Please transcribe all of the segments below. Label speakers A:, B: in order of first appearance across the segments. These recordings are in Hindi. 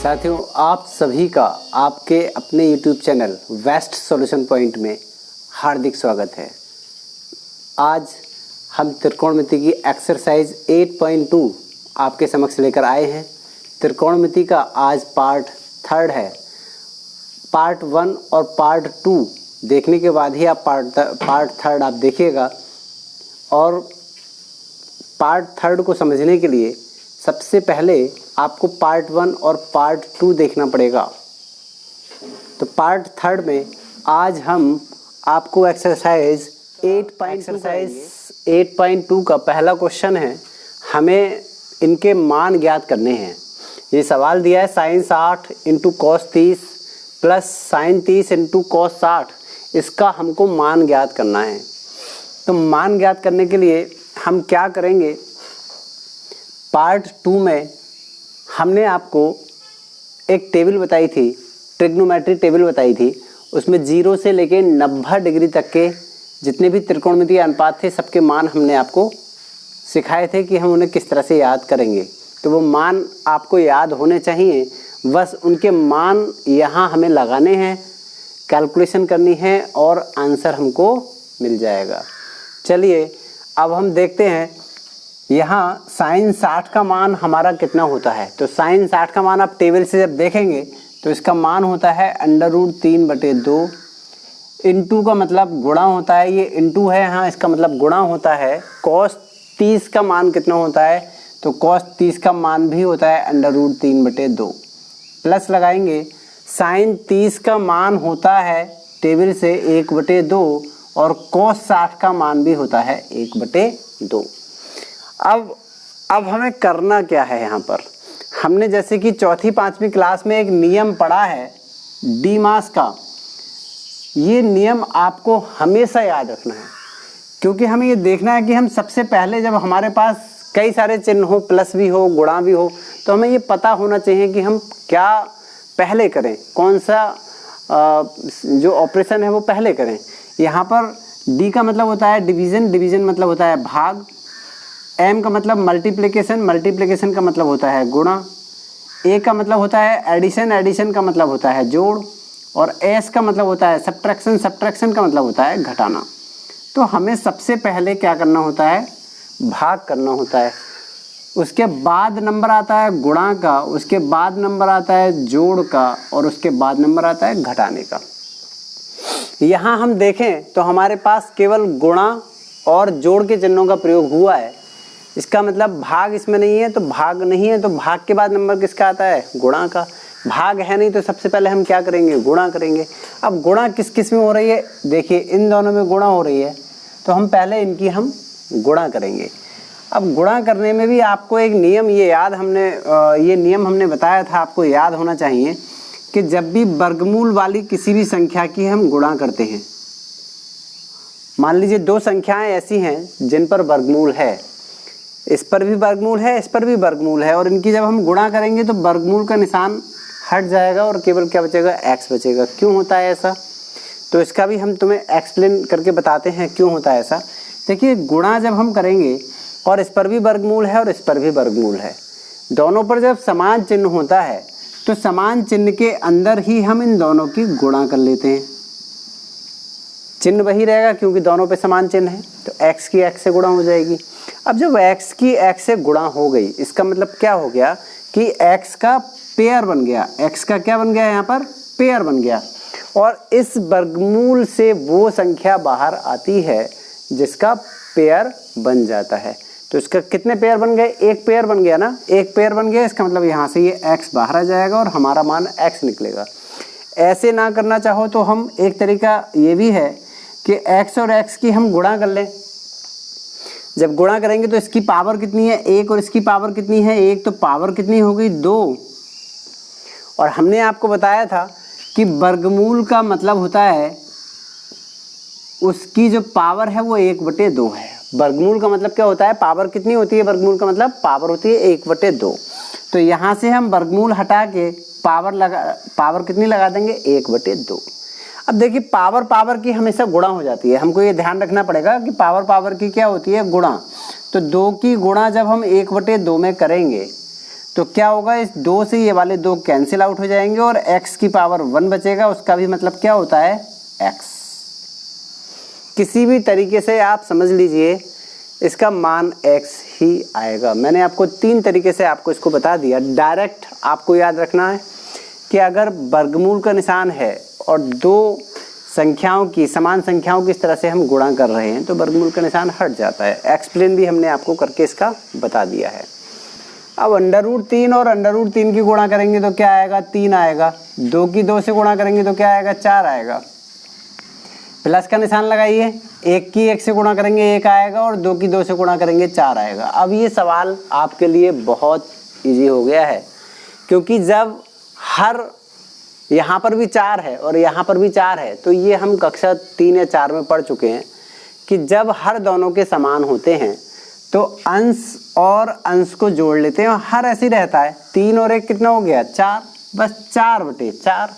A: साथियों, आप सभी का आपके अपने YouTube channel waste solution point में हार्दिक स्वागत है। आज हम त्रिकोणमिति की एक्सरसाइज 8.2 आपके समक्ष लेकर आए हैं। त्रिकोणमिति का आज पार्ट 3 है। पार्ट 1 और पार्ट 2 देखने के बाद ही आप पार्ट 3 आप देखिएगा। और पार्ट 3 को समझने के लिए सबसे पहले आपको पार्ट 1 और पार्ट 2 देखना पड़ेगा। तो पार्ट 3 में आज हम आपको एक्सरसाइज 8.2 का पहला क्वेश्चन है। हमें इनके मान ज्ञात करने हैं। ये सवाल दिया है sin 60 into cos 30 plus sin 30 into cos 60। इसका हमको मान ज्ञात करना है। तो मान ज्ञात करने के लिए हम क्या करेंगे, पार्ट 2 में हमने आपको एक टेबल बताई थी, ट्रिग्नोमेट्री टेबल बताई थी। उसमें 0 से लेके 90 डिग्री तक के जितने भी त्रिकोणमितीय अनुपात थे सबके मान हमने आपको सिखाए थे कि हम उन्हें किस तरह से याद करेंगे। तो वो मान आपको याद होने चाहिए, बस उनके मान यहाँ हमें लगाने हैं, कैलकुलेशन करनी है और आंसर हमको मिल जाएगा। चलिए अब हम देखते हैं यहाँ sin 60 का मान हमारा कितना होता है। तो sin 60 का मान आप टेबल से जब देखेंगे तो इसका मान होता है √3/2। इंटू का मतलब गुणा होता है, ये इंटू है यहाँ, इसका मतलब गुणा होता है। cos 30 का मान कितना होता है, तो cos 30 का मान भी होता है √3/2। प्लस लगाएंगे, sin 30 का मान होता है टेबल से 1/2 और cos 60 का मान भी होता है 1/2। अब हमें करना क्या है यहाँ पर, हमने जैसे कि चौथी 5वीं क्लास में एक नियम पढ़ा है डीमास का। ये नियम आपको हमेशा याद रखना है, क्योंकि हमें ये देखना है कि हम सबसे पहले जब हमारे पास कई सारे चिन्ह हो, प्लस भी हो, गुणा भी हो, तो हमें ये पता होना चाहिए कि हम क्या पहले करें, कौन सा जो ऑपरेशन है वो पहले करें। यहाँ पर डी का मतलब होता है डिवीज़न, डिवीज़न मतलब होता है भाग। एम का मतलब मल्टीप्लिकेशन, मल्टीप्लिकेशन का मतलब होता है गुणा। ए का मतलब होता है एडिशन, एडिशन का मतलब होता है जोड़। और एस का मतलब होता है सब्ट्रैक्शन, सब्ट्रैक्शन का मतलब होता है घटाना। तो हमें सबसे पहले क्या करना होता है, भाग करना होता है। उसके बाद नंबर आता है गुणा का, उसके बाद नंबर आता है जोड़ का और उसके बाद नंबर आता है घटाने का। यहाँ हम देखें तो हमारे पास केवल गुणा और जोड़ के चिन्हों का प्रयोग हुआ है। इसका मतलब भाग इसमें नहीं है, तो भाग नहीं है, तो भाग के बाद नंबर किसका आता है, गुणा का। भाग है नहीं तो सबसे पहले हम क्या करेंगे, गुणा करेंगे। अब गुणा किस किस में हो रही है, देखिए इन दोनों में गुणा हो रही है, तो हम पहले इनकी हम गुणा करेंगे। अब गुणा करने में भी आपको एक नियम ये नियम हमने बताया था, आपको याद होना चाहिए कि जब भी वर्गमूल वाली किसी भी संख्या की हम गुणा करते हैं, मान लीजिए 2 संख्याएं ऐसी हैं जिन पर वर्गमूल है, इस पर भी वर्गमूल है, इस पर भी वर्गमूल है, और इनकी जब हम गुणा करेंगे तो वर्गमूल का निशान हट जाएगा और केवल क्या बचेगा, x बचेगा। क्यों होता है ऐसा, तो इसका भी हम तुम्हें एक्सप्लेन करके बताते हैं क्यों होता है ऐसा। देखिए गुणा जब हम करेंगे और इस पर भी वर्गमूल है और इस पर भी वर्गमूल है, दोनों पर जब समान चिन्ह होता है तो समान चिन्ह के अंदर ही हम इन दोनों की गुणा कर लेते हैं। चिन्ह वही रहेगा क्योंकि दोनों पे समान चिन्ह है, तो x की x से गुणा हो जाएगी। अब जब x की x से गुणा हो गई, इसका मतलब क्या हो गया कि x का पेयर बन गया। x का क्या बन गया, यहाँ पर पेयर बन गया। और इस वर्गमूल से वो संख्या बाहर आती है जिसका पेयर बन जाता है। तो इसका कितने पेयर बन गए, एक पेयर बन गया ना, एक पेयर बन गया। इसका मतलब यहाँ से ये x बाहर आ जाएगा और हमारा मान x निकलेगा। ऐसे ना करना चाहो तो हम एक तरीका ये भी है कि x और x की हम गुणा कर लें। जब गुणा करेंगे तो इसकी पावर कितनी है, 1, और इसकी पावर कितनी है 1, तो पावर कितनी हो गई 2। और हमने आपको बताया था कि वर्गमूल का मतलब होता है उसकी जो पावर है वो 1/2 है। वर्गमूल का मतलब क्या होता है, पावर कितनी होती है, वर्गमूल का मतलब पावर होती है 1/2। तो यहाँ से हम वर्गमूल हटा के पावर कितनी लगा देंगे, 1/2। अब देखिए पावर की हमेशा गुणा हो जाती है, हमको ये ध्यान रखना पड़ेगा कि पावर की क्या होती है, गुणा। तो 2 की गुणा जब हम 1/2 में करेंगे तो क्या होगा, इस 2 से ये वाले 2 कैंसिल आउट हो जाएंगे और x की पावर 1 बचेगा। उसका भी मतलब क्या होता है, x। किसी भी तरीके से आप समझ लीजिए इसका मान x ही आएगा। मैंने आपको 3 तरीके से आपको इसको बता दिया। डायरेक्ट आपको याद रखना है कि अगर वर्गमूल का निशान है और 2 संख्याओं की, समान संख्याओं की इस तरह से हम गुणा कर रहे हैं तो वर्गमूल का निशान हट जाता है। एक्सप्लेन भी हमने आपको करके इसका बता दिया है। अब √3 और √3 की गुणा करेंगे तो क्या आएगा, 3 आएगा। 2 की 2 से गुणा करेंगे तो क्या आएगा, 4 आएगा। प्लस का निशान लगाइए, 1 की 1 से गुणा करेंगे 1 आएगा और 2 की 2 से गुणा करेंगे 4 आएगा। अब ये सवाल आपके लिए बहुत इजी हो गया है, क्योंकि जब हर यहाँ पर भी 4 है और यहाँ पर भी 4 है, तो ये हम कक्षा 3 या 4 में पढ़ चुके हैं कि जब हर दोनों के समान होते हैं तो अंश और अंश को जोड़ लेते हैं और हर ऐसे ही रहता है। 3 और 1 कितना हो गया, 4, बस 4/4।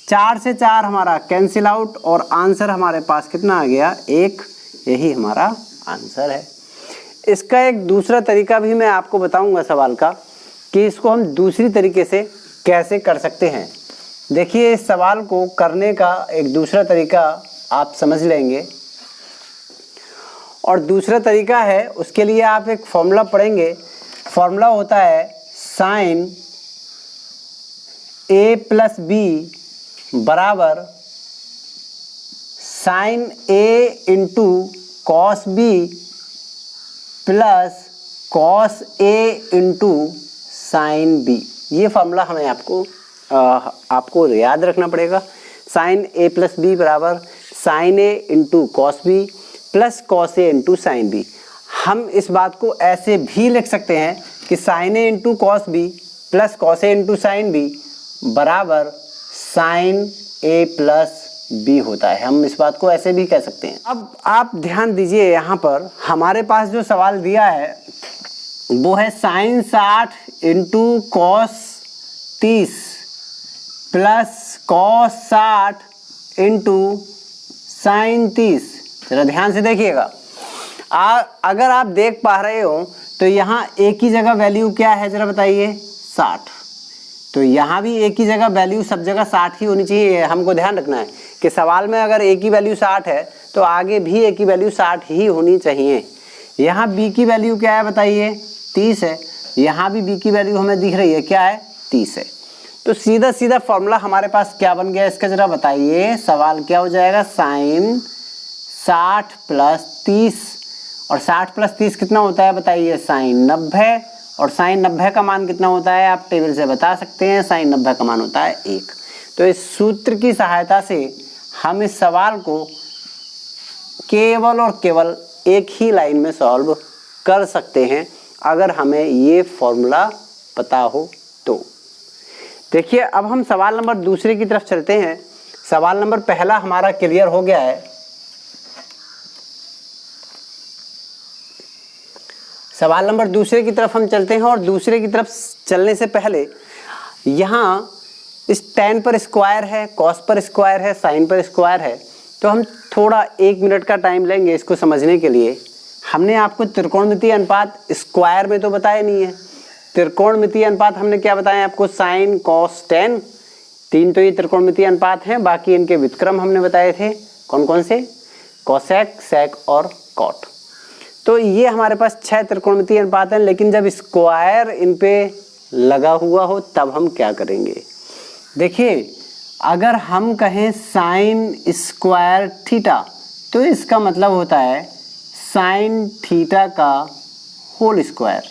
A: 4 से 4 हमारा कैंसिल आउट और आंसर हमारे पास कितना आ गया, 1। यही हमारा आंसर है। इसका एक दूसरा तरीका भी मैं आपको बताऊंगा सवाल का, कि इसको हम दूसरी तरीके से कैसे कर सकते हैं। देखिए, इस सवाल को करने का एक दूसरा तरीका आप समझ लेंगे, और दूसरा तरीका है, उसके लिए आप एक फॉर्मूला पढ़ेंगे। फॉर्मूला होता है sin a + b बराबर sin a × cos b plus cos a × sin b। ये फॉर्मूला हमें आपको याद रखना पड़ेगा। sin a + b बराबर sin a × cos b plus cos a × sin b। हम इस बात को ऐसे भी लिख सकते हैं कि sin a × cos b plus cos a × sin b बराबर sin a + b होता है। हम इस बात को ऐसे भी कह सकते हैं। अब आप ध्यान दीजिए, यहाँ पर हमारे पास जो सवाल दिया है वो है sin 60 × cos 30 plus cos 60 × sin 30। जरा ध्यान से देखिएगा। अगर आप देख पा रहे हो तो यहाँ एक ही जगह वैल्यू क्या है, जरा बताइए, 60। तो यहाँ भी एक ही जगह वैल्यू, सब जगह 60 ही होनी चाहिए। हमको ध्यान रखना है कि सवाल में अगर एक ही वैल्यू 60 है तो आगे भी एक ही वैल्यू 60 ही होनी चाहिए। यहाँ b की वैल्यू क्या है बताइए, 30 है। यहाँ भी b की वैल्यू हमें दिख रही है, क्या है, 30 है। तो सीधा सीधा फॉर्मूला हमारे पास क्या बन गया इसका, जरा बताइए। सवाल क्या हो जाएगा, sin 60 + 30, और 60 + 30 कितना होता है बताइए, sin 90। और sin 90 का मान कितना होता है, आप टेबल से बता सकते हैं। sin 90 का मान होता है 1। तो इस सूत्र की सहायता से हम इस सवाल को केवल और केवल एक ही लाइन में सॉल्व कर सकते हैं, अगर हमें ये फॉर्मूला पता हो तो। देखिए, अब हम सवाल नंबर दूसरे की तरफ चलते हैं। सवाल नंबर पहला हमारा क्लियर हो गया है। सवाल नंबर दूसरे की तरफ हम चलते हैं, और दूसरे की तरफ चलने से पहले यहाँ इस tan पर स्क्वायर है, cos पर स्क्वायर है, sin पर स्क्वायर है, तो हम थोड़ा 1 मिनट का टाइम लेंगे इसको समझने के लिए। हमने आपको त्रिकोणमितीय अनुपात स्क्वायर में तो बताया नहीं है। त्रिकोणमितीय अनुपात हमने क्या बताया आपको, sin cos tan। 3 तो ये त्रिकोणमितीय अनुपात हैं, बाकी इनके व्युत्क्रम हमने बताए थे। कौन कौन से, cosec, sec और cot। तो ये हमारे पास 6 त्रिकोणमितीय अनुपात हैं, लेकिन जब स्क्वायर इन पे लगा हुआ हो तब हम क्या करेंगे। देखिए, अगर हम कहें sin स्क्वायर थीटा, तो इसका मतलब होता है sin थीटा का होल स्क्वायर।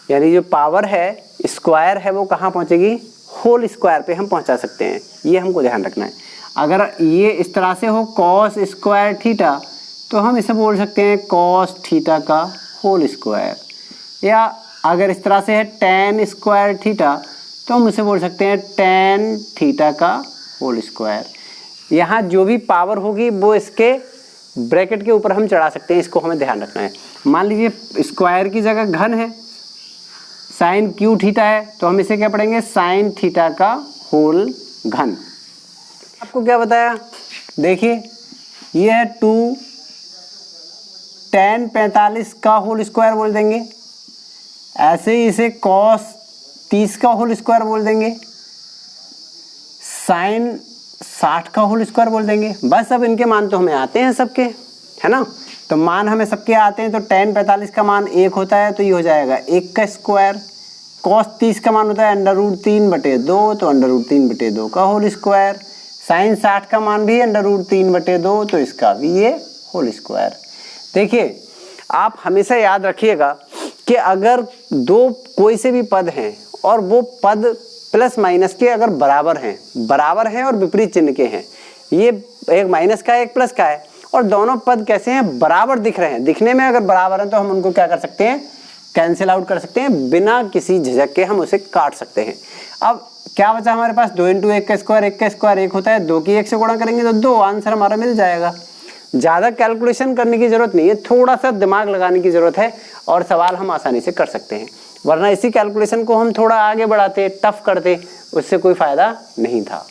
A: यानी जो पावर है, स्क्वायर है, वो कहाँ पहुँचेगी, होल स्क्वायर पे हम पहुँचा सकते हैं। ये हमको ध्यान रखना है। अगर ये इस तरह से हो cos स्क्वायर थीटा, तो हम इसे बोल सकते हैं cos थीटा का होल स्क्वायर। या अगर इस तरह से है tan स्क्वायर थीटा, तो हम इसे बोल सकते हैं tan थीटा का होल स्क्वायर। यहाँ जो भी पावर होगी वो इसके ब्रैकेट के ऊपर हम चढ़ा सकते हैं, इसको हमें ध्यान रखना है। मान लीजिए स्क्वायर की जगह घन है, sin क्यू थीटा है, तो हम इसे क्या पढ़ेंगे, sin थीटा का होल घन। आपको क्या बताया, देखिए ये है 2 tan 45 का होल स्क्वायर बोल देंगे। ऐसे ही इसे cos 30 का होल स्क्वायर बोल देंगे, sin 60 का होल स्क्वायर बोल देंगे। बस अब इनके मान तो हमें आते हैं सबके, है ना। तो मान हमें सबके आते हैं, तो tan 45 का मान 1 होता है, तो ये हो जाएगा 1 का स्क्वायर। cos 30 का मान होता है √3/2, तो √3/2 का होल स्क्वायर। sin 60 का मान भी √3/2, तो इसका भी ये होल स्क्वायर। देखिए आप हमेशा याद रखिएगा कि अगर दो कोई से भी पद हैं और वो पद प्लस माइनस के अगर बराबर हैं और विपरीत चिन्ह के हैं, ये एक माइनस का है एक प्लस का है, और दोनों पद कैसे हैं, बराबर दिख रहे हैं, दिखने में अगर बराबर हैं तो हम उनको क्या कर सकते हैं, कैंसिल आउट कर सकते हैं, बिना किसी झिझक के हम उसे काट सकते हैं। अब क्या बचा हमारे पास, 2 × 1 का स्क्वायर, 1 का स्क्वायर 1 होता है, 2 की 1 से गुणा करेंगे तो 2, आंसर हमारा मिल जाएगा। ज़्यादा कैलकुलेशन करने की जरूरत नहीं है, थोड़ा सा दिमाग लगाने की जरूरत है और सवाल हम आसानी से कर सकते हैं, वरना इसी कैलकुलेशन को हम थोड़ा आगे बढ़ाते, टफ करते, उससे कोई फायदा नहीं था।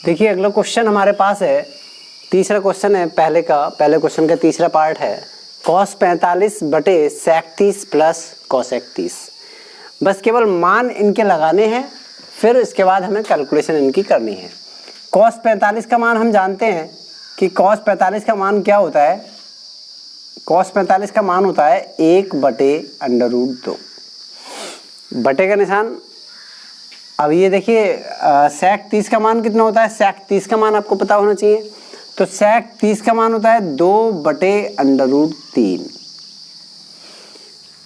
A: देखिए अगला क्वेश्चन हमारे पास है, तीसरा क्वेश्चन है पहले क्वेश्चन का तीसरा पार्ट है, cos 45/sec 30 प्लस cosec 30। बस केवल मान इनके लगाने हैं, फिर इसके बाद हमें कैलकुलेशन इनकी करनी है। cos 45 का मान हम जानते हैं कि cos 45 का मान क्या होता है, cos 45 का मान होता है 1/√2, बटे का निशान। अब ये देखिए sec 30 का मान कितना होता है, sec 30 का मान आपको पता होना चाहिए, तो sec 30 का मान होता है 2/√3,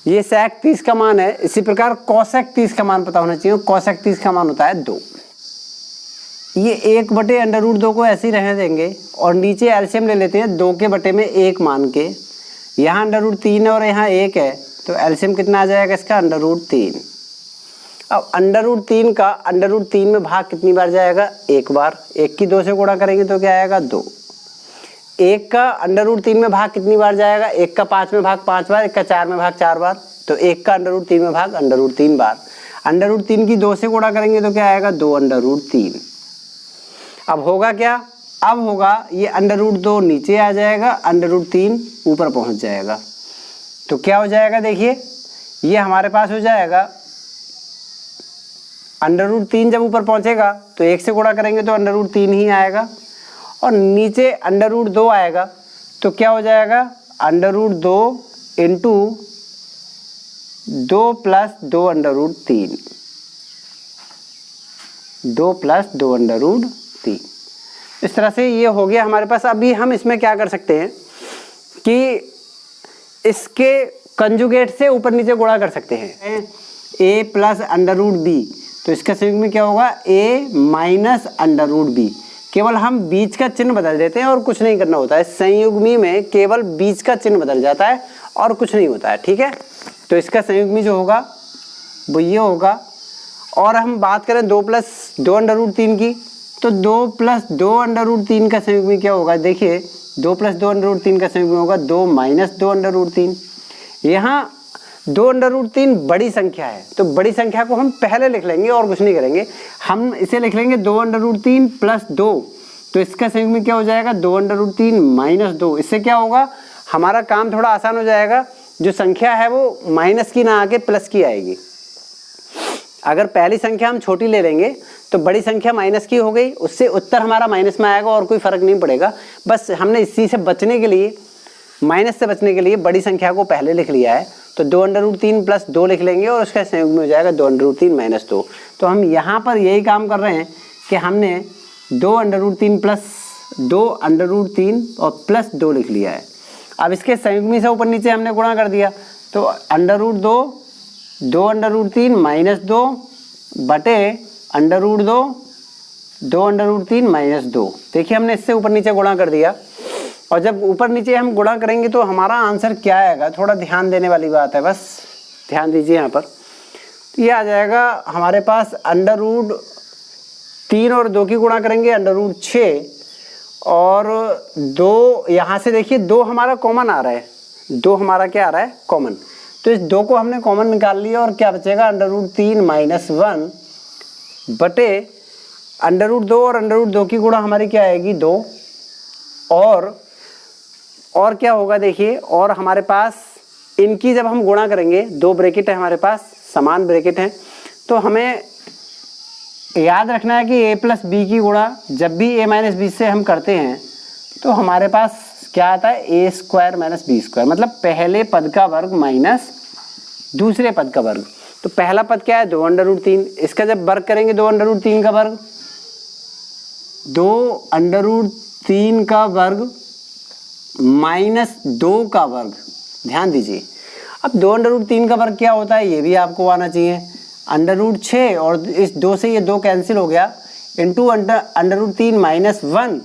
A: ये sec 30 का मान है। इसी प्रकार cosec 30 का मान पता होना चाहिए, cosec 30 का मान होता है 2। ये 1/√2 को ऐसे ही रहने देंगे और नीचे एलसीएम ले लेते हैं, 2 के बटे में 1 मान के, यहाँ √3 है और यहाँ 1 है, तो एलसीएम कितना आ जाएगा इसका, √3। अब √3 का √3 में भाग कितनी बार जाएगा, 1 बार, 1 की 2 से गुणा करेंगे तो क्या आएगा, 2। 1 का √3 में भाग कितनी बार जाएगा, 1 का 5 में भाग 5 बार, 1 का 4 में भाग 4 बार, तो 1 का √3 में भाग √3 बार। √3 की 2 से गुणा करेंगे तो क्या आएगा, 2/√3। अब होगा क्या, अब होगा ये √2 नीचे आ जाएगा, √3 ऊपर पहुंच जाएगा, तो क्या हो जाएगा, देखिए ये हमारे पास हो जाएगा √3 जब ऊपर पहुंचेगा तो 1 से गुणा करेंगे तो √3 ही आएगा, और नीचे √2 आएगा तो क्या हो जाएगा, √2 इंटू 2 + 2/√3, 2 + 2/√3। इस तरह से ये हो गया हमारे पास। अभी हम इसमें क्या कर सकते हैं कि इसके कंजुगेट से ऊपर नीचे गुणा कर सकते हैं, a + √b, तो इसका संयुग्मी में क्या होगा, a - √b। केवल हम बीच का चिन्ह बदल देते हैं और कुछ नहीं करना होता है, संयुग्मी में केवल बीच का चिन्ह बदल जाता है और कुछ नहीं होता है, ठीक है। तो इसका संयुग्मी जो होगा वो ये होगा। और हम बात करें 2 + 2/√3 की, तो 2 + 2/√3 का संयुग्मी क्या होगा, देखिए 2 + 2/√3 का संयुग्मी होगा 2 - 2/√3। यहाँ 2/√3 बड़ी संख्या है, तो बड़ी संख्या को हम पहले लिख लेंगे और कुछ नहीं करेंगे, हम इसे लिख लेंगे 2/√3 + 2, तो इसका संयुग्मी क्या हो जाएगा, 2/√3 - 2। इससे क्या होगा, हमारा काम थोड़ा आसान हो जाएगा, जो संख्या है वो माइनस की ना आके प्लस की आएगी। अगर पहली संख्या हम छोटी ले लेंगे तो बड़ी संख्या माइनस की हो गई, उससे उत्तर हमारा माइनस में आएगा और कोई फर्क नहीं पड़ेगा। बस हमने इसी से बचने के लिए, माइनस से बचने के लिए बड़ी संख्या को पहले लिख लिया है, तो 2/√3 + 2 लिख लेंगे और उसका संयुग्मी हो जाएगा 2/√3 - 2। तो हम यहाँ पर यही काम कर रहे हैं कि हमने 2/√3 + 2/√3 और +2 लिख लिया है। अब इसके संयुग्मी से ऊपर नीचे हमने गुणा कर दिया, तो √2 2/√3 - 2 बटे √2 2/√3 - 2। देखिए हमने इससे ऊपर नीचे गुणा कर दिया, और जब ऊपर नीचे हम गुणा करेंगे तो हमारा आंसर क्या आएगा, थोड़ा ध्यान देने वाली बात है, बस ध्यान दीजिए यहाँ पर। तो ये आ जाएगा हमारे पास √3 और 2 की गुणा करेंगे √6, और 2 यहाँ से देखिए 2 हमारा कॉमन आ रहा है, 2 हमारा क्या आ रहा है, कॉमन। तो इस 2 को हमने कॉमन निकाल लिया और क्या बचेगा, √3 - 1 बटे √2 और √2 की गुणा हमारी क्या आएगी, 2। और क्या होगा देखिए, और हमारे पास इनकी जब हम गुणा करेंगे, दो ब्रैकेट है हमारे पास, समान ब्रैकेट है, तो हमें याद रखना है कि a प्लस बी की गुणा जब भी a माइनस बी से हम करते हैं तो हमारे पास क्या आता है, ए स्क्वायर माइनस बी स्क्वायर, मतलब पहले पद का वर्ग माइनस दूसरे पद का वर्ग। तो पहला पद क्या है, 2 अंडर रूट 3, इसका जब वर्ग करेंगे 2 अंडर रूट 3 का वर्ग, 2 अंडर रूट 3 का वर्ग माइनस 2 का वर्ग। ध्यान दीजिए, अब 2 अंडर रूट 3 का वर्ग क्या होता है ये भी आपको आना चाहिए, अंडर रूट 6 और इस 2 से ये 2 कैंसिल हो गया, into under root 3 minus 1।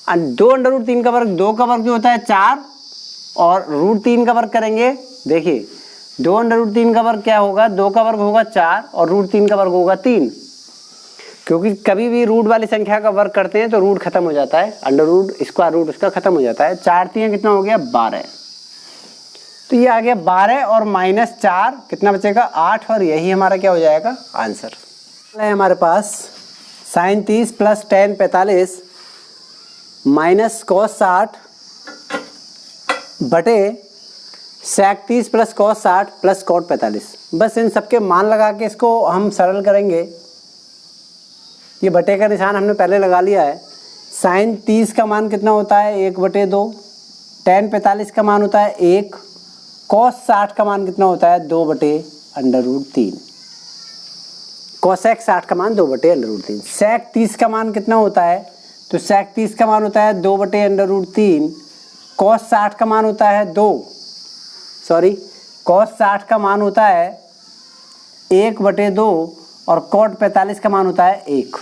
A: 2 under root 3 का वर्ग, 2 का वर्ग जो होता है 4 और रूट 3 का वर्ग करेंगे, देखिए 2 अंडर रूट 3 का वर्ग क्या होगा, 2 का वर्ग होगा 4 और रूट 3 का वर्ग होगा 3, क्योंकि कभी भी रूट वाली संख्या का वर्ग करते हैं तो रूट खत्म हो जाता है, अंडर रूट स्क्वायर रूट उसका खत्म हो जाता है। 4 3 कितना हो गया, 12, तो ये आ गया 12 और माइनस 4 कितना बचेगा, 8, और यही हमारा क्या हो जाएगा, आंसर है हमारे पास sine 30 plus ten 45 minus cos 60 बटे sec 30 plus cos 60 plus cot 45। बस इन सबके मान लगा के इसको हम सरल करेंगे। ये बटे का निशान हमने पहले लगा लिया है। साइन 30 का मान कितना होता है, 1/2, टेन 45 का मान होता है 1, कॉस 60 का मान कितना होता है, 2/√3, कॉसेक 60 का मान 2/√3। सेक 30 का मान कितना होता है, तो सेक 30 का मान होता है 2/√3, कॉस 60 का मान होता है कॉस 60 का मान होता है 1/2 और कॉट 45 का मान होता है 1।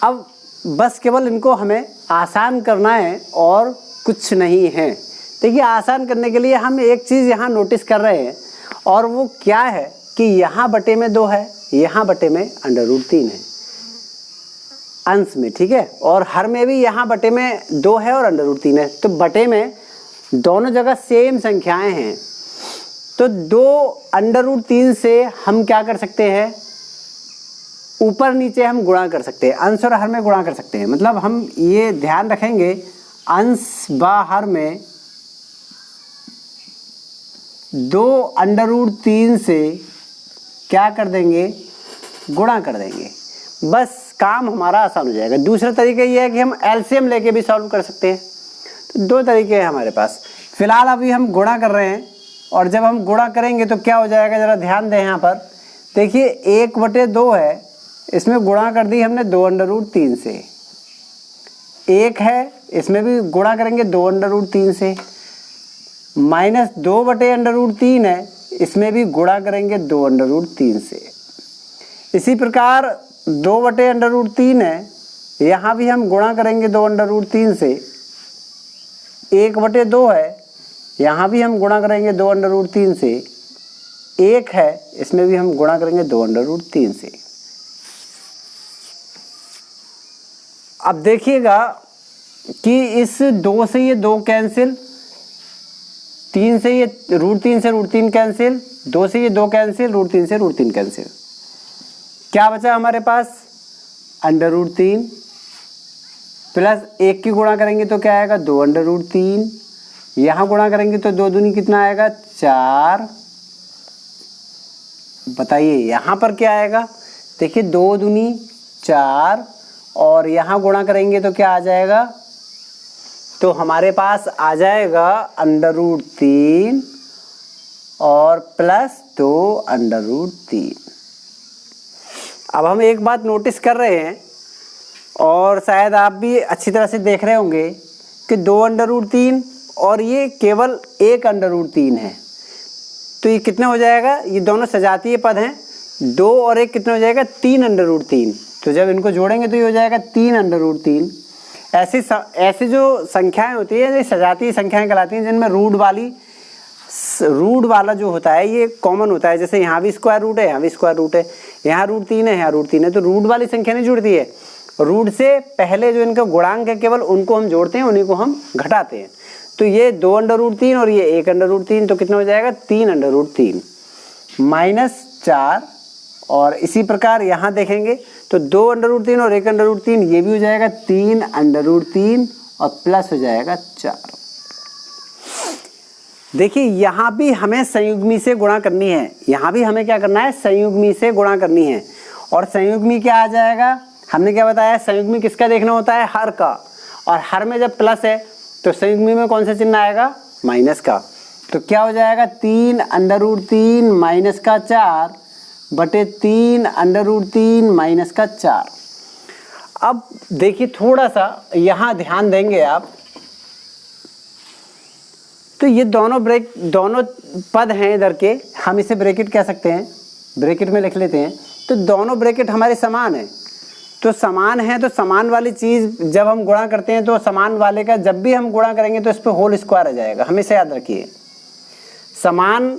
A: अब बस केवल इनको हमें आसान करना है और कुछ नहीं है। देखिए आसान करने के लिए हम एक चीज़ यहाँ नोटिस कर रहे हैं, और वो क्या है कि यहाँ बटे में 2 है, यहाँ बटे में √3 है अंश में, ठीक है, और हर में भी यहाँ बटे में 2 है और √3 है। तो बटे में दोनों जगह सेम संख्याएं हैं, तो 2 √3 से हम क्या कर सकते हैं, ऊपर नीचे हम गुणा कर सकते हैं, अंश और हर में गुणा कर सकते हैं। मतलब हम ये ध्यान रखेंगे अंश बाहर में 2 √3 से क्या कर देंगे, गुणा कर देंगे, बस काम हमारा आसान हो जाएगा। दूसरा तरीका ये है कि हम एलसीएम लेके भी सॉल्व कर सकते हैं। तो 2 तरीके हैं हमारे पास। फिलहाल अभी हम गुणा कर रहे हैं, और जब हम गुणा करेंगे तो क्या हो जाएगा, ज़रा ध्यान दें यहाँ पर। देखिए 1/2 है, इसमें गुणा कर दी हमने 2 √3 से, 1 है इसमें भी गुणा करेंगे 2 √3 से, माइनस 2/√3 है, इसमें भी गुणा करेंगे 2 √3 से। इसी प्रकार 2/√3 है, यहाँ भी हम गुणा करेंगे 2 √3 से। 1/2 है, यहाँ भी हम गुणा करेंगे 2 √3 से। 1 है, इसमें भी हम गुणा करेंगे 2 √3 से। अब देखिएगा कि इस 2 से ये 2 कैंसिल, 3 से ये √3 से √3 कैंसिल, 2 से ये 2 कैंसिल, √3 से √3 कैंसिल। क्या बचा हमारे पास, √3 प्लस 1 की गुणा करेंगे तो क्या आएगा, 2 √3, यहाँ गुणा करेंगे तो 2 दूनी कितना आएगा, 4। बताइए यहाँ पर क्या आएगा, देखिए 2 दूनी 4, और यहाँ गुणा करेंगे तो क्या आ जाएगा, तो हमारे पास आ जाएगा √3 और प्लस 2 √3। अब हम एक बात नोटिस कर रहे हैं, और शायद आप भी अच्छी तरह से देख रहे होंगे कि 2 √3 और ये केवल 1 √3 है, तो ये कितना हो जाएगा, ये दोनों सजातीय पद हैं, 2 और 1 कितना हो जाएगा, 3 √3। तो जब इनको जोड़ेंगे तो ये हो जाएगा 3 √3। ऐसी जो संख्याएं होती है ये सजातीय संख्याएं कहलाती हैं, जिनमें रूट वाला जो होता है ये कॉमन होता है। जैसे यहाँ भी स्क्वायर रूट है, यहाँ भी स्क्वायर रूट है, यहाँ √3 है, यहाँ √3 है, तो रूट वाली संख्या नहीं जुड़ती है। रूट से पहले जो इनका गुणांक है केवल उनको हम जोड़ते हैं, उन्हीं को हम घटाते हैं। तो ये 2 √3 और ये 1 √3, तो कितना हो जाएगा, 3 √3 माइनस 4। और इसी प्रकार यहाँ देखेंगे तो 2 √3 और 1 √3, ये भी हो जाएगा 3 √3 और प्लस हो जाएगा 4। देखिए यहाँ भी हमें संयुग्मी से गुणा करनी है, यहाँ भी हमें क्या करना है, संयुग्मी से गुणा करनी है। और संयुग्मी क्या आ जाएगा, हमने क्या बताया, संयुग्मी किसका देखना होता है, हर का। और हर में जब प्लस है तो संयुग्मी में कौन सा चिन्ह आएगा, माइनस का। तो क्या हो जाएगा, 3√3 माइनस का 4 बटे 3√3 माइनस का 4। अब देखिए थोड़ा सा यहाँ ध्यान देंगे आप, तो ये दोनों पद हैं इधर के, हम इसे ब्रैकेट कह सकते हैं, ब्रैकेट में लिख लेते हैं। तो दोनों ब्रैकेट हमारे समान है, तो समान है, तो समान वाली चीज़ जब हम गुणा करते हैं तो समान वाले का जब भी हम गुणा करेंगे तो इस पर होल स्क्वायर आ जाएगा। हमेशा याद रखिए, समान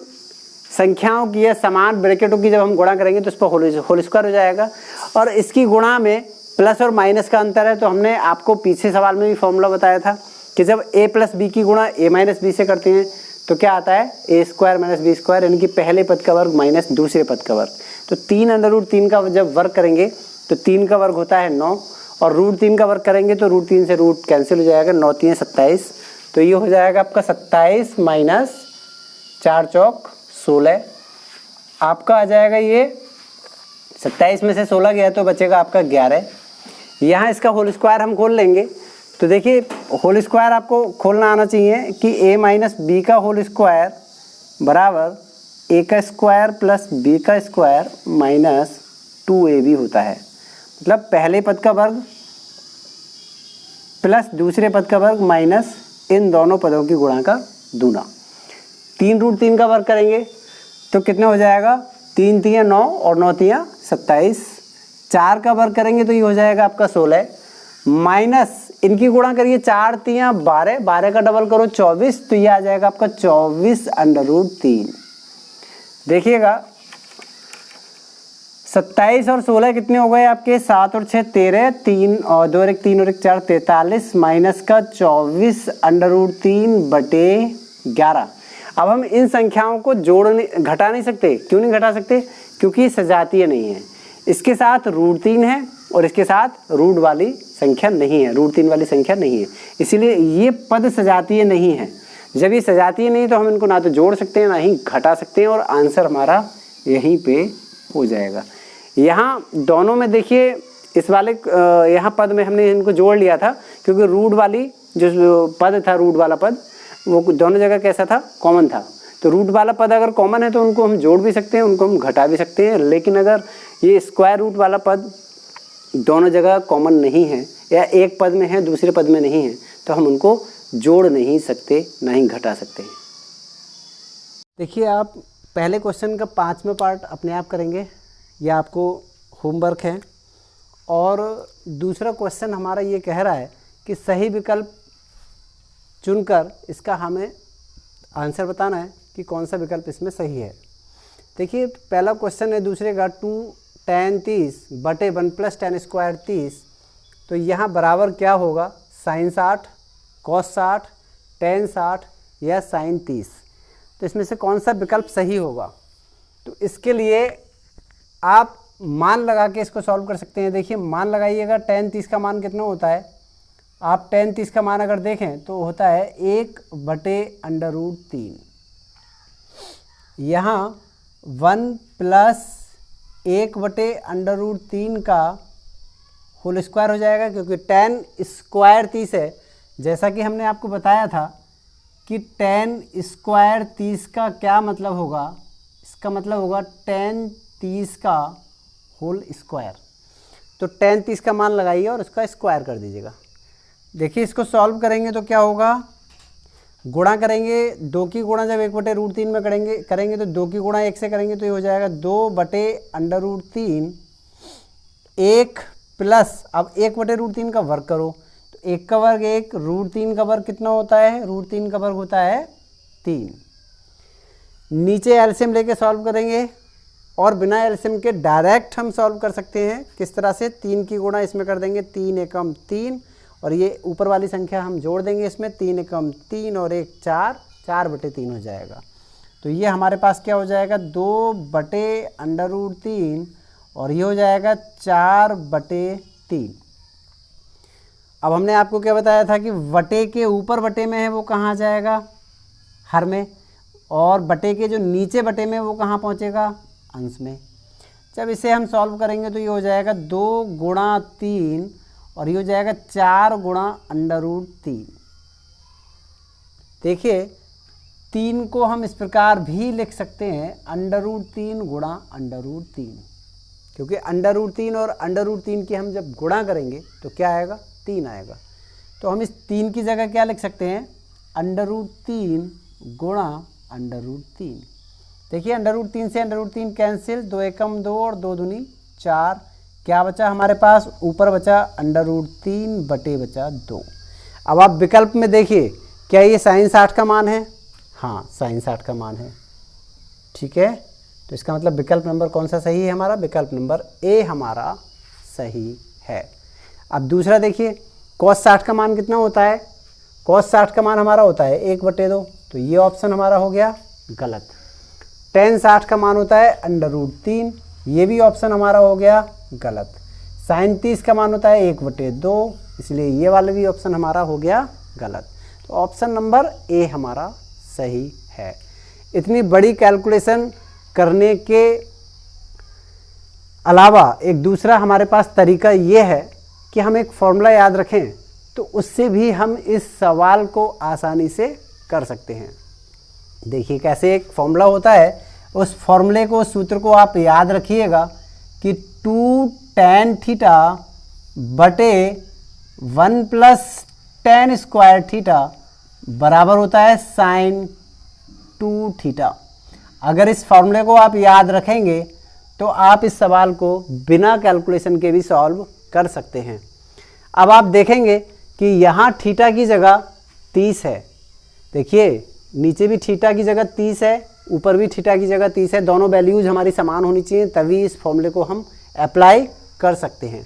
A: संख्याओं की या समान ब्रैकेटों की जब हम गुणा करेंगे तो इस पर होल स्क्वायर हो जाएगा। और इसकी गुणा में प्लस और माइनस का अंतर है, तो हमने आपको पीछे सवाल में भी फॉर्मूला बताया था कि जब a प्लस बी की गुणा a माइनस बी से करते हैं तो क्या आता है, a square minus B square, यानी कि पहले पद का वर्ग माइनस दूसरे पद का वर्ग। तो 3√3 का जब वर्ग करेंगे तो 3 का वर्ग होता है 9, और √3 का वर्ग करेंगे तो √3 से रूट कैंसिल हो जाएगा, 9 3 27। तो ये हो जाएगा आपका 27 माइनस 4 चौक 16, आपका आ जाएगा ये 27 में से 16 गया तो बचेगा आपका 11। यहाँ इसका होल स्क्वायर हम खोल लेंगे, तो देखिए होल स्क्वायर आपको खोलना आना चाहिए कि a माइनस बी का होल स्क्वायर बराबर a का स्क्वायर प्लस b का स्क्वायर माइनस 2ab होता है। मतलब पहले पद का वर्ग प्लस दूसरे पद का वर्ग माइनस इन दोनों पदों की गुणा का दूना। 3√3 का वर्ग करेंगे तो कितना हो जाएगा, 3 3 9 और 9 3 27। 4 का वर्ग करेंगे तो ये हो जाएगा आपका 16, माइनस इनकी गुणा करिए 4 3 12, 12 का डबल करो 24, तो ये आ जाएगा आपका 24√3। देखिएगा 27 और 16 कितने हो गए आपके, 7 और 6 13, 3 और 2 और 1 3 और 1 4 43 माइनस का 24√3 बटे 11। अब हम इन संख्याओं को घटा नहीं सकते। क्यों नहीं घटा सकते, क्योंकि सजातीय नहीं है। इसके साथ √3 है और इसके साथ रूट वाली संख्या नहीं है, √3 वाली संख्या नहीं है, इसीलिए ये पद सजातीय नहीं है। जब ये सजातीय नहीं तो हम इनको ना तो जोड़ सकते हैं ना ही घटा सकते हैं, और आंसर हमारा यहीं पे हो जाएगा। यहाँ दोनों में देखिए इस वाले यहाँ पद में हमने इनको जोड़ लिया था, क्योंकि रूट वाली जो पद था, रूट वाला पद वो दोनों जगह कैसा था, कॉमन था। तो रूट वाला पद अगर कॉमन है तो उनको हम जोड़ भी सकते हैं, उनको हम घटा भी सकते हैं। लेकिन अगर ये स्क्वायर रूट वाला पद दोनों जगह कॉमन नहीं है या एक पद में है दूसरे पद में नहीं है, तो हम उनको जोड़ नहीं सकते ना ही घटा सकते हैं। देखिए आप पहले क्वेश्चन का 5वां पार्ट अपने आप करेंगे, यह आपको होमवर्क है। और दूसरा क्वेश्चन हमारा ये कह रहा है कि सही विकल्प चुनकर इसका हमें आंसर बताना है कि कौन सा विकल्प इसमें सही है। देखिए पहला क्वेश्चन है दूसरे का 2 tan 30 बटे 1 + tan स्क्वायर 30, तो यहाँ बराबर क्या होगा, sin 60, cos 60, tan 60 या sin 30। तो इसमें से कौन सा विकल्प सही होगा। तो इसके लिए आप मान लगा के इसको सॉल्व कर सकते हैं। देखिए मान लगाइएगा, tan 30 का मान कितना होता है, आप tan 30 का मान अगर देखें तो होता है 1/√3। यहाँ 1 + 1/√3 का होल स्क्वायर हो जाएगा, क्योंकि tan स्क्वायर 30 है। जैसा कि हमने आपको बताया था कि tan स्क्वायर 30 का क्या मतलब होगा, इसका मतलब होगा tan 30 का होल स्क्वायर। तो tan 30 का मान लगाइए और उसका स्क्वायर कर दीजिएगा। देखिए इसको सॉल्व करेंगे तो क्या होगा, गुणा करेंगे, 2 की गुणा जब 1/√3 में करेंगे तो 2 की गुणा 1 से करेंगे तो ये हो जाएगा 2/√3 1 प्लस, अब 1/√3 का वर्ग करो तो 1 का वर्ग 1, √3 का वर्ग कितना होता है, √3 का वर्ग होता है 3। नीचे एलसीएम लेके सॉल्व करेंगे, और बिना एलसीएम के डायरेक्ट हम सॉल्व कर सकते हैं। किस तरह से, 3 की गुणा इसमें कर देंगे, 3 एकम 3, और ये ऊपर वाली संख्या हम जोड़ देंगे इसमें, 3 एकम 3 और 1 4, 4/3 हो जाएगा। तो ये हमारे पास क्या हो जाएगा, 2/√3, और ये हो जाएगा 4/3। अब हमने आपको क्या बताया था कि वटे के ऊपर वटे में है वो कहाँ जाएगा, हर में, और बटे के जो नीचे बटे में वो कहाँ पहुँचेगा, अंश में। जब इसे हम सॉल्व करेंगे तो ये हो जाएगा 2 गुणा 3 और ये हो जाएगा 4 गुणा √3। देखिए 3 को हम इस प्रकार भी लिख सकते हैं √3 गुणा √3, क्योंकि √3 और √3 की हम जब गुणा करेंगे तो क्या आएगा, 3 आएगा। तो हम इस 3 की जगह क्या लिख सकते हैं, √3 गुणा √3। देखिए √3 से √3 कैंसिल, 2 एकम 2 और 2 दूनी 4। क्या बचा हमारे पास, ऊपर बचा √3 बटे बचा 2। अब आप विकल्प में देखिए, क्या ये sin 60 का मान है, हाँ sin 60 का मान है, ठीक है। तो इसका मतलब विकल्प नंबर कौन सा सही है हमारा, विकल्प नंबर ए हमारा सही है। अब दूसरा देखिए, cos 60 का मान कितना होता है, cos 60 का मान हमारा होता है 1/2, तो ये ऑप्शन हमारा हो गया गलत। tan 60 का मान होता है √3, ये भी ऑप्शन हमारा हो गया गलत। sin 30 का मान होता है 1/2, इसलिए ये वाला भी ऑप्शन हमारा हो गया गलत। तो ऑप्शन नंबर ए हमारा सही है। इतनी बड़ी कैलकुलेशन करने के अलावा एक दूसरा हमारे पास तरीका ये है कि हम एक फॉर्मूला याद रखें, तो उससे भी हम इस सवाल को आसानी से कर सकते हैं। देखिए कैसे एक फॉर्मूला होता है, उस फॉर्मूले को, सूत्र को आप याद रखिएगा कि 2 tan थीटा बटे 1 + tan स्क्वायर थीटा बराबर होता है sin 2 थीटा। अगर इस फॉर्मूले को आप याद रखेंगे तो आप इस सवाल को बिना कैलकुलेशन के भी सॉल्व कर सकते हैं। अब आप देखेंगे कि यहाँ थीटा की जगह 30 है, देखिए नीचे भी थीटा की जगह 30 है, ऊपर भी थीटा की जगह 30 है, दोनों वैल्यूज हमारी समान होनी चाहिए, तभी इस फॉर्मूले को हम अप्लाई कर सकते हैं।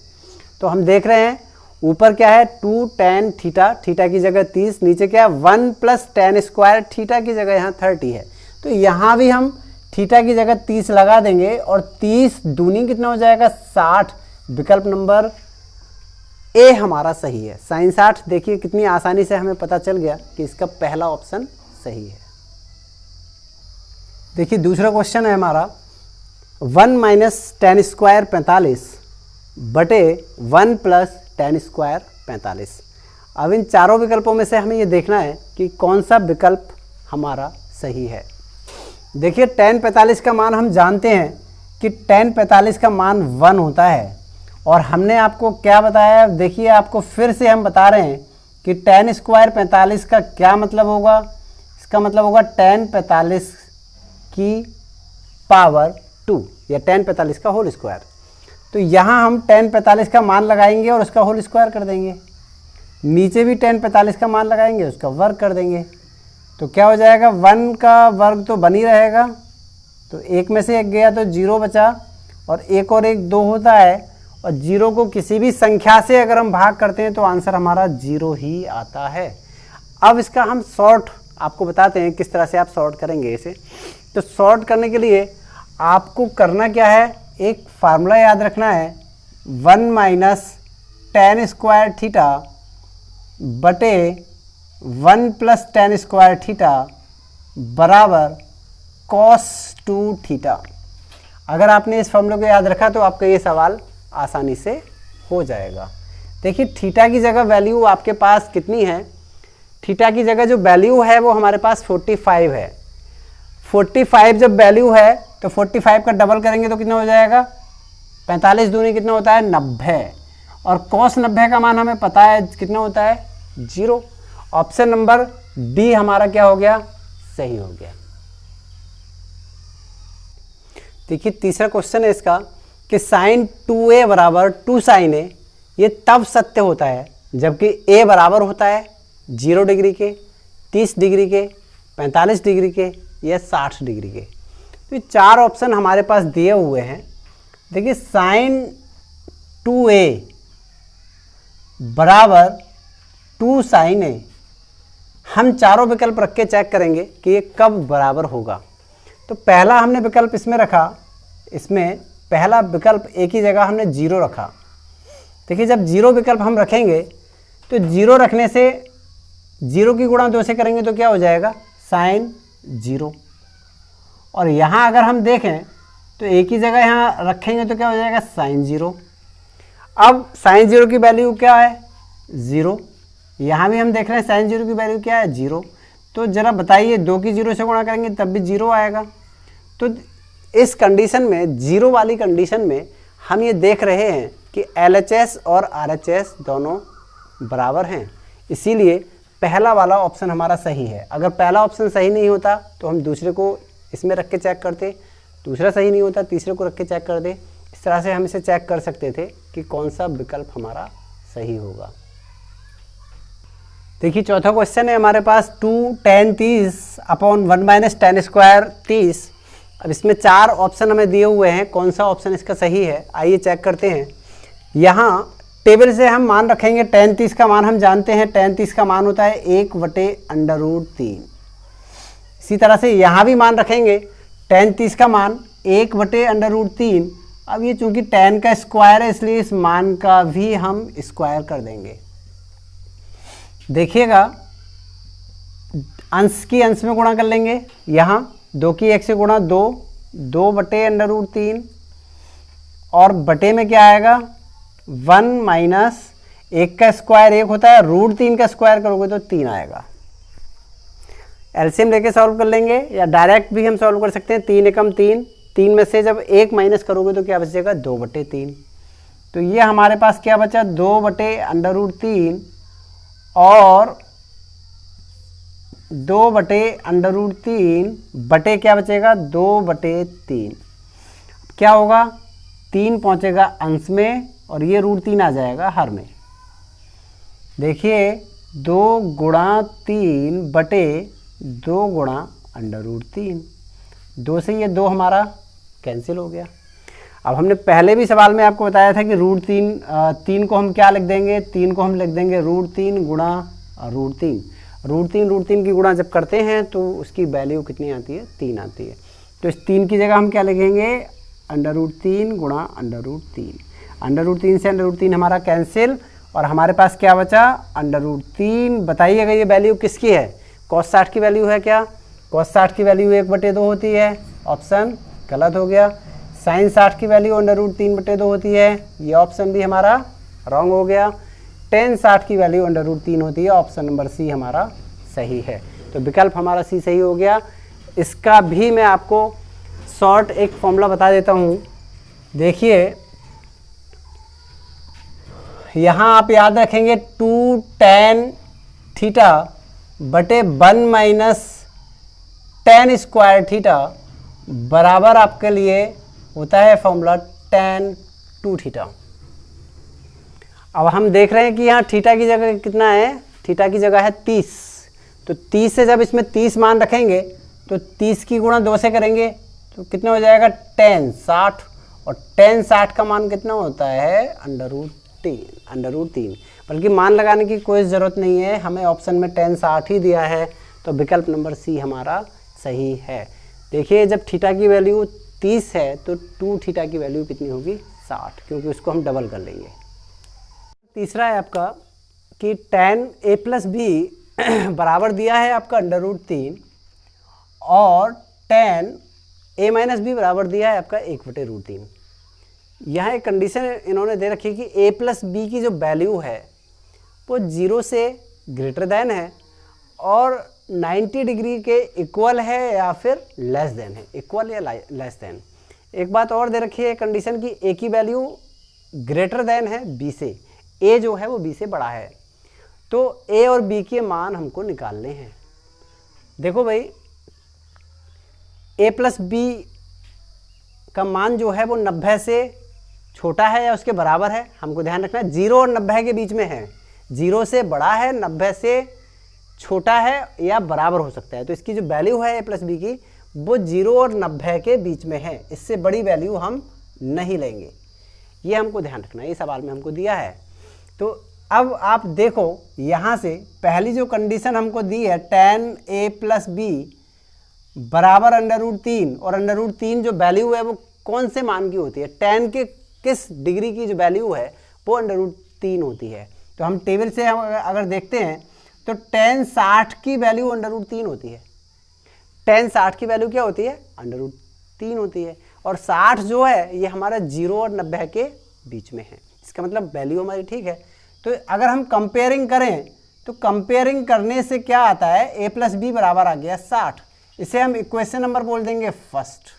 A: तो हम देख रहे हैं ऊपर क्या है, 2 tan थीटा, थीटा की जगह 30, नीचे क्या है 1 + tan स्क्वायर, थीटा की जगह यहाँ 30 है। तो यहाँ भी हम थीटा की जगह 30 लगा देंगे और 30 दूनी कितना हो जाएगा, 60। विकल्प नंबर ए हमारा सही है, sin 60। देखिए कितनी आसानी से हमें पता चल गया कि इसका पहला ऑप्शन सही है। देखिए दूसरा क्वेश्चन है हमारा, 1 - tan स्क्वायर 45 बटे 1 + tan स्क्वायर 45। अब इन चारों विकल्पों में से हमें ये देखना है कि कौन सा विकल्प हमारा सही है। देखिए tan 45 का मान हम जानते हैं कि tan 45 का मान 1 होता है, और हमने आपको क्या बताया, देखिए आपको फिर से हम बता रहे हैं कि tan स्क्वायर 45 का क्या मतलब होगा, इसका मतलब होगा tan 45 की पावर 2 या tan 45 का होल स्क्वायर। तो यहाँ हम tan 45 का मान लगाएंगे और उसका होल स्क्वायर कर देंगे, नीचे भी tan 45 का मान लगाएंगे, उसका वर्ग कर देंगे। तो क्या हो जाएगा, 1 का वर्ग तो बन ही रहेगा, तो एक में से एक गया तो 0 बचा, और एक और एक 2 होता है, और 0 को किसी भी संख्या से अगर हम भाग करते हैं तो आंसर हमारा 0 ही आता है। अब इसका हम शॉर्ट आपको बताते हैं किस तरह से आप शॉर्ट करेंगे इसे। तो शॉर्ट करने के लिए आपको करना क्या है, एक फार्मूला याद रखना है, 1 - tan स्क्वायर थीटा बटे 1 + tan स्क्वायर थीटा बराबर cos 2 थीटा। अगर आपने इस फॉर्मूले को याद रखा तो आपका ये सवाल आसानी से हो जाएगा। देखिए थीटा की जगह वैल्यू आपके पास कितनी है, थीटा की जगह जो वैल्यू है वो हमारे पास 45 है। 45 जब वैल्यू है तो 45 का डबल करेंगे तो कितना हो जाएगा, 45 दूनी कितना होता है 90, और cos 90 का मान हमें पता है कितना होता है 0। ऑप्शन नंबर डी हमारा क्या हो गया, सही हो गया। देखिए तीसरा क्वेश्चन है इसका कि sin 2a बराबर 2 sin a, ये तब सत्य होता है जबकि a बराबर होता है 0 डिग्री के, 30 डिग्री के, 45 डिग्री के या 60 डिग्री के। तो ये 4 ऑप्शन हमारे पास दिए हुए हैं। देखिए sin 2a बराबर 2 sin a, हम चारों विकल्प रख के चेक करेंगे कि ये कब बराबर होगा। तो पहला हमने विकल्प इसमें रखा, इसमें पहला विकल्प एक ही जगह हमने 0 रखा। देखिए जब 0 विकल्प हम रखेंगे तो 0 रखने से 0 की गुणा 2 से करेंगे तो क्या हो जाएगा sin 0, और यहाँ अगर हम देखें तो एक ही जगह यहाँ रखेंगे तो क्या हो जाएगा साइन 0। अब साइन 0 की वैल्यू क्या है 0, यहाँ भी हम देख रहे हैं साइन 0 की वैल्यू क्या है 0। तो ज़रा बताइए 2 की 0 से गुणा करेंगे तब भी 0 आएगा। तो इस कंडीशन में 0 वाली कंडीशन में हम ये देख रहे हैं कि LHS और RHS दोनों बराबर हैं, इसीलिए पहला वाला ऑप्शन हमारा सही है। अगर पहला ऑप्शन सही नहीं होता तो हम दूसरे को इसमें रख के चेक करते, दूसरा सही नहीं होता तीसरे को रख के चेक कर दे। इस तरह से हम इसे चेक कर सकते थे कि कौन सा विकल्प हमारा सही होगा। देखिए चौथा क्वेश्चन है हमारे पास 2 tan 30 upon 1 minus tan square 30। अब इसमें 4 ऑप्शन हमें दिए हुए हैं, कौन सा ऑप्शन इसका सही है आइए चेक करते हैं। यहाँ टेबल से हम मान रखेंगे tan 30 का मान हम जानते हैं, tan 30 का मान होता है 1/√3। इसी तरह से यहाँ भी मान रखेंगे tan 30 का मान 1/√3। अब ये चूंकि tan का स्क्वायर है इसलिए इस मान का भी हम स्क्वायर कर देंगे। देखिएगा अंश की अंश में गुणा कर लेंगे, यहाँ 2 की 1 से गुणा 2, 2/√3 और बटे में क्या आएगा 1 माइनस 1 का स्क्वायर 1 होता है, √3 का स्क्वायर करोगे तो 3 आएगा। एलसीएम लेके सॉल्व कर लेंगे या डायरेक्ट भी हम सॉल्व कर सकते हैं। 3 एकम 3, 3 में से जब 1 माइनस करोगे तो क्या बचेगा 2/3। तो ये हमारे पास क्या बचा 2/√3 और 2/√3 बटे क्या बचेगा 2/3। क्या होगा 3 पहुंचेगा अंश में और ये √3 आ जाएगा हर में। देखिए 2 गुणा 3 बटे 2 गुणा √3, 2 से ये 2 हमारा कैंसिल हो गया। अब हमने पहले भी सवाल में आपको बताया था कि √3 को हम क्या लिख देंगे, 3 को हम लिख देंगे √3 गुणा √3। √3 की गुणा जब करते हैं तो उसकी वैल्यू कितनी आती है 3 आती है। तो इस 3 की जगह हम क्या लिखेंगे √3 गुणा √3। √3 से √3 हमारा कैंसिल और हमारे पास क्या बचा √3। बताइएगा ये वैल्यू किसकी है, cos 60 की वैल्यू है क्या? cos 60 की वैल्यू 1/2 होती है, ऑप्शन गलत हो गया। sin 60 की वैल्यू √3/2 होती है, ये ऑप्शन भी हमारा रॉन्ग हो गया। tan 60 की वैल्यू √3 होती है, ऑप्शन नंबर सी हमारा सही है। तो विकल्प हमारा सी सही हो गया। इसका भी मैं आपको शॉर्ट एक फॉर्मूला बता देता हूँ। देखिए यहाँ आप याद रखेंगे 2 tan थीटा बटे 1 माइनस tan स्क्वायर थीटा बराबर आपके लिए होता है फॉर्मूला tan 2 थीटा। अब हम देख रहे हैं कि यहाँ थीटा की जगह कितना है, थीटा की जगह है 30। तो 30 से जब इसमें 30 मान रखेंगे तो 30 की गुणा 2 से करेंगे तो कितना हो जाएगा tan 60 और tan 60 का मान कितना होता है √3। बल्कि मान लगाने की कोई ज़रूरत नहीं है, हमें ऑप्शन में tan 60 ही दिया है। तो विकल्प नंबर सी हमारा सही है। देखिए जब थीटा की वैल्यू 30 है तो 2 थीटा की वैल्यू कितनी होगी 60, क्योंकि उसको हम डबल कर लेंगे। तीसरा है आपका कि tan a + b बराबर दिया है आपका √3 और tan a - b बराबर दिया है आपका 1/√3। यहाँ एक कंडीशन इन्होंने दे रखी है कि a + b की जो वैल्यू है वो 0 से ग्रेटर देन है और 90 डिग्री के इक्वल है या फिर लेस देन है, इक्वल या लेस देन। एक बात और दे रखी है कंडीशन की a की वैल्यू ग्रेटर देन है b से, a जो है वो b से बड़ा है। तो a और b के मान हमको निकालने हैं। देखो भाई a + b का मान जो है वो 90 से छोटा है या उसके बराबर है, हमको ध्यान रखना है 0 और 90 के बीच में है। 0 से बड़ा है, 90 से छोटा है या बराबर हो सकता है। तो इसकी जो वैल्यू है a + b की वो 0 और 90 के बीच में है, इससे बड़ी वैल्यू हम नहीं लेंगे। ये हमको ध्यान रखना है, ये सवाल में हमको दिया है। तो अब आप देखो यहाँ से पहली जो कंडीशन हमको दी है tan a + b बराबर √3 और √3 जो वैल्यू है वो कौन से मान की होती है, tan के किस डिग्री की जो वैल्यू है वो √3 होती है। तो हम टेबल से अगर देखते हैं तो tan 60 की वैल्यू √3 होती है। tan 60 की वैल्यू क्या होती है, √3 होती है। और 60 जो है ये हमारा 0 और 90 के बीच में है, इसका मतलब वैल्यू हमारी ठीक है। तो अगर हम कंपेयरिंग करें तो कंपेयरिंग करने से क्या आता है, a + b बराबर आ गया 60। इसे हम इक्वेशन नंबर बोल देंगे फर्स्ट।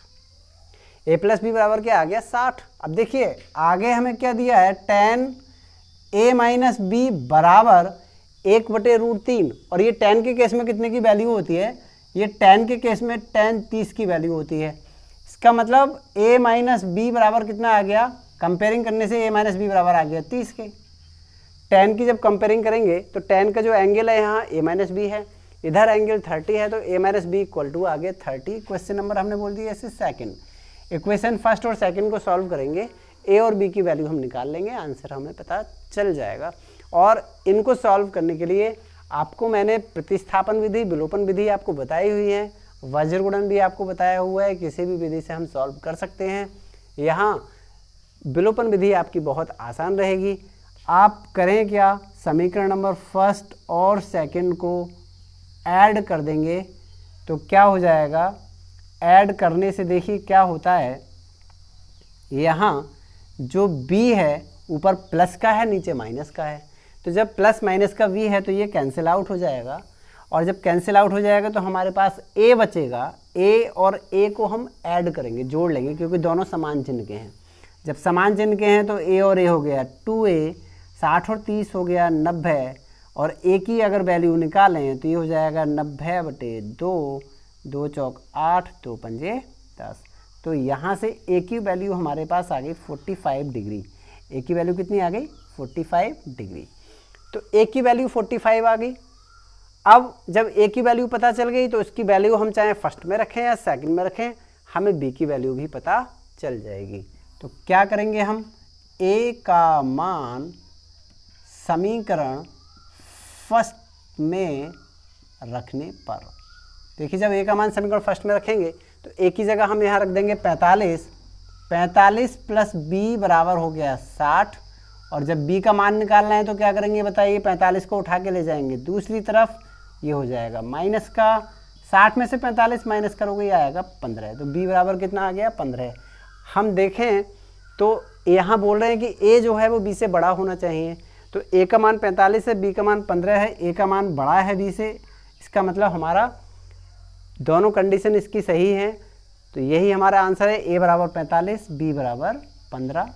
A: a + b बराबर क्या आ गया 60। अब देखिए आगे हमें क्या दिया है, tan a - b बराबर 1/√3। और ये tan के केस में कितने की वैल्यू होती है, ये tan के केस में tan 30 की वैल्यू होती है। इसका मतलब a - b बराबर कितना आ गया, कंपेयरिंग करने से a - b बराबर आ गया 30 के। tan की जब कंपेयरिंग करेंगे तो tan का जो एंगल है यहाँ a - b है, इधर एंगल 30 है, तो a - b = आ गया 30। क्वेश्चन नंबर हमने बोल दिया ऐसे सेकंड। इक्वेशन फर्स्ट और सेकंड को सॉल्व करेंगे, a और b की वैल्यू हम निकाल लेंगे, आंसर हमें पता चल जाएगा। और इनको सॉल्व करने के लिए आपको मैंने प्रतिस्थापन विधि, विलोपन विधि आपको बताई हुई है, वज्रगुणन भी आपको बताया हुआ है, किसी भी विधि से हम सॉल्व कर सकते हैं। यहाँ विलोपन विधि आपकी बहुत आसान रहेगी। आप करें क्या, समीकरण नंबर फर्स्ट और सेकंड को ऐड कर देंगे तो क्या हो जाएगा, ऐड करने से देखिए क्या होता है, यहाँ जो b है ऊपर प्लस का है नीचे माइनस का है, तो जब प्लस माइनस का v है तो ये कैंसिल आउट हो जाएगा। और जब कैंसिल आउट हो जाएगा तो हमारे पास a बचेगा, a और a को हम ऐड करेंगे, जोड़ लेंगे, क्योंकि दोनों समान चिन्ह के हैं। जब समान चिन्ह के हैं तो a और a हो गया 2a, 60 और 30 हो गया 90, और a की अगर वैल्यू निकालें तो ये हो जाएगा 90/2, 2 चौक 8, 2 पंजे 10। तो यहाँ से a की वैल्यू हमारे पास आ गई 45 डिग्री। a की वैल्यू कितनी आ गई, 45 डिग्री। तो a की वैल्यू 45 आ गई। अब जब a की वैल्यू पता चल गई तो इसकी वैल्यू हम चाहे फर्स्ट में रखें या सेकंड में रखें, हमें b की वैल्यू भी पता चल जाएगी। तो क्या करेंगे हम, a का मान समीकरण फर्स्ट में रखने पर, देखिए जब a का मान समीकरण फर्स्ट में रखेंगे तो a की जगह हम यहाँ रख देंगे 45, 45 + b बराबर हो गया 60। और जब b का मान निकालना है तो क्या करेंगे बताइए, 45 को उठा के ले जाएंगे दूसरी तरफ, ये हो जाएगा माइनस का, 60 में से 45 माइनस करोगे आएगा 15। तो b बराबर कितना आ गया, 15। हम देखें तो यहाँ बोल रहे हैं कि a जो है वो b से बड़ा होना चाहिए, तो a का मान 45 है, b का मान 15 है, a का मान बड़ा है b से, इसका मतलब हमारा दोनों कंडीशन इसकी सही है। तो यही हमारा आंसर है, a बराबर 45, b बराबर 15।